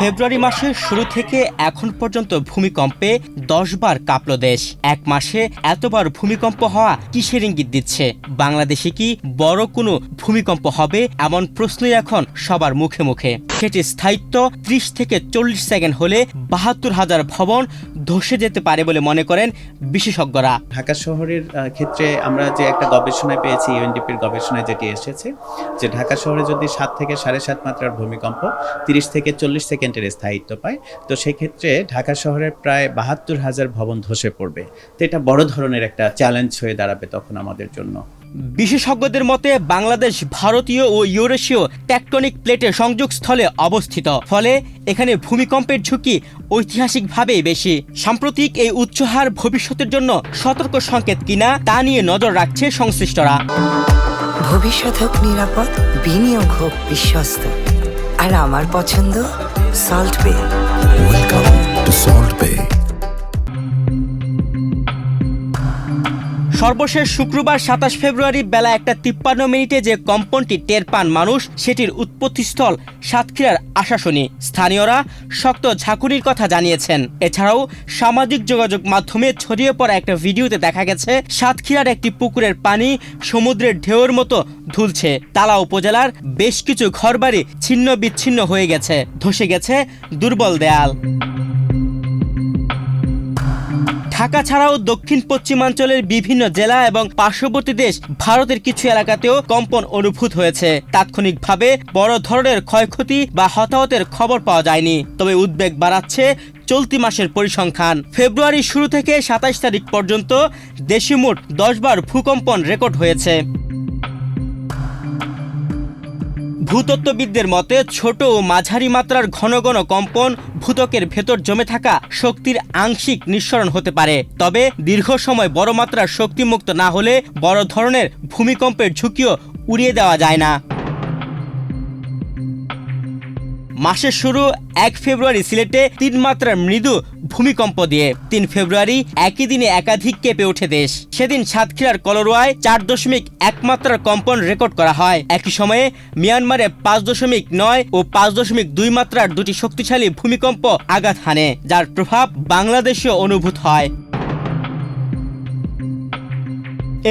ফেব্রুয়ারি মাসের শুরু থেকে এখন পর্যন্ত ভূমিকম্পে 10 বার কাঁপল দেশ। এক মাসে এতবার ভূমিকম্প হওয়া কিসের ইঙ্গিত দিচ্ছে? বাংলাদেশে কি বড় কোনো ভূমিকম্প হবে এমন প্রশ্নই এখন সবার মুখে মুখে। সেটির স্থায়িত্ব 30 থেকে 40 সেকেন্ড হলে ৭২,০০০ ভবন ধসে যেতে পারে বলে মনে করেন বিশেষজ্ঞরা। ঢাকা শহরের ক্ষেত্রে আমরা যে একটা গবেষণায় পেয়েছি, ইউএনডিপির গবেষণায় যেটি এসেছে যে ঢাকা শহরে যদি 7 থেকে 7.5 মাত্রার ভূমিকম্প 30 থেকে 40 সেকেন্ডের স্থায়িত্ব পায়, তো সেক্ষেত্রে ঢাকা শহরের প্রায় ৭২,০০০ ভবন ধসে পড়বে। তো এটা বড় ধরনের একটা চ্যালেঞ্জ হয়ে দাঁড়াবে তখন আমাদের জন্য। বিশেষজ্ঞদের মতে বাংলাদেশ ভারতীয় ও ইউরেশীয় টেকটনিক প্লেটের সংযোগস্থলে অবস্থিত, ফলে এখানে ভূমিকম্পের ঝুঁকি ঐতিহাসিকভাবেই বেশি। সাম্প্রতিক এই উচ্চহার ভবিষ্যতের জন্য সতর্ক সংকেত কিনা তা নিয়ে নজর রাখছে সংশ্লিষ্টরা। ভবিষ্যৎ হোক নিরাপদ, বিনিয়োগ হোক বিশ্বস্ত, আর আমার পছন্দ সল্ট বে। ওয়েলকাম টু সল্ট বে। সর্বশেষ শুক্রবার ২৭ ফেব্রুয়ারি বেলা ১:৫৩ যে কম্পনটি টের পান মানুষ, সেটির উৎপত্তিস্থল সাতক্ষীরার আশাশুনি। স্থানীয়রা শক্ত ঝাঁকুনির কথা জানিয়েছেন। এছাড়াও সামাজিক যোগাযোগ মাধ্যমে ছড়িয়ে পড়া একটা ভিডিওতে দেখা গেছে সাতক্ষীরার একটি পুকুরের পানি সমুদ্রের ঢেউয়ের মতো ধুলছে। তালা উপজেলার বেশ কিছু ঘরবাড়ি ছিন্ন বিচ্ছিন্ন হয়ে গেছে, ধসে গেছে দুর্বল দেয়াল। ঢাকা ছাড়াও দক্ষিণ পশ্চিমাঞ্চলের বিভিন্ন জেলা এবং পার্শ্ববর্তী দেশ ভারতের কিছু এলাকাতেও কম্পন অনুভূত হয়েছে। তাৎক্ষণিকভাবে বড় ধরনের ক্ষয়ক্ষতি বা হতাহতের খবর পাওয়া যায়নি, তবে উদ্বেগ বাড়াচ্ছে চলতি মাসের পরিসংখ্যান। ফেব্রুয়ারির শুরু থেকে ২৭ তারিখ পর্যন্ত দেশে মোট 10 বার ভূকম্পন রেকর্ড হয়েছে। ভূতত্ত্ববিদদের মতে ছোট ও মাঝারি মাত্রার ঘন ঘন কম্পন ভূত্বকের ভেতর জমে থাকা শক্তির আংশিক নিঃসরণ হতে পারে, তবে দীর্ঘ সময় বড় মাত্রার শক্তিমুক্ত না হলে বড় ধরনের ভূমিকম্পের ঝুঁকিও উড়িয়ে দেওয়া যায় না। মাসের শুরু ১ ফেব্রুয়ারি সিলেটে ৩ মাত্রার মৃদু ভূমিকম্প দিয়ে। ৩ ফেব্রুয়ারি একই দিনে একাধিক কেঁপে ওঠে দেশ। সেদিন সাতক্ষীরার কলরোয়ায় ৪.১ মাত্রার কম্পন রেকর্ড করা হয়। একই সময়ে মিয়ানমারে ৫.৯ ও ৫.২ মাত্রার দুটি শক্তিশালী ভূমিকম্প আঘাত হানে, যার প্রভাব বাংলাদেশেও অনুভূত হয়।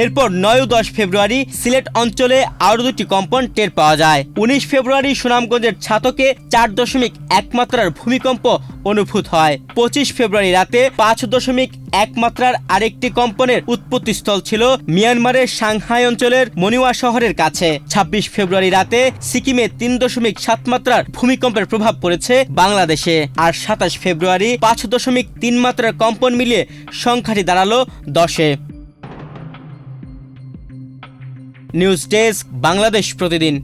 এরপর ৯ ও ১০ ফেব্রুয়ারি সিলেট অঞ্চলে আরও দুটি কম্পন টের পাওয়া যায়। ১৯ ফেব্রুয়ারি সুনামগঞ্জের ছাতকে ৪.১ মাত্রার ভূমিকম্প অনুভূত হয়। ২৫ ফেব্রুয়ারি রাতে ৫.১ মাত্রার আরেকটি কম্পনের উৎপত্তিস্থল ছিল মিয়ানমারের সাংহাই অঞ্চলের মনিওয়া শহরের কাছে। ২৬ ফেব্রুয়ারি রাতে সিকিমে ৩.৭ মাত্রার ভূমিকম্পের প্রভাব পড়েছে বাংলাদেশে। আর ২৭ ফেব্রুয়ারি ৫.৩ মাত্রার কম্পন মিলিয়ে সংখ্যাটি দাঁড়ালো ১০-এ। নিউজ ডেস্ক, বাংলাদেশ প্রতিদিন।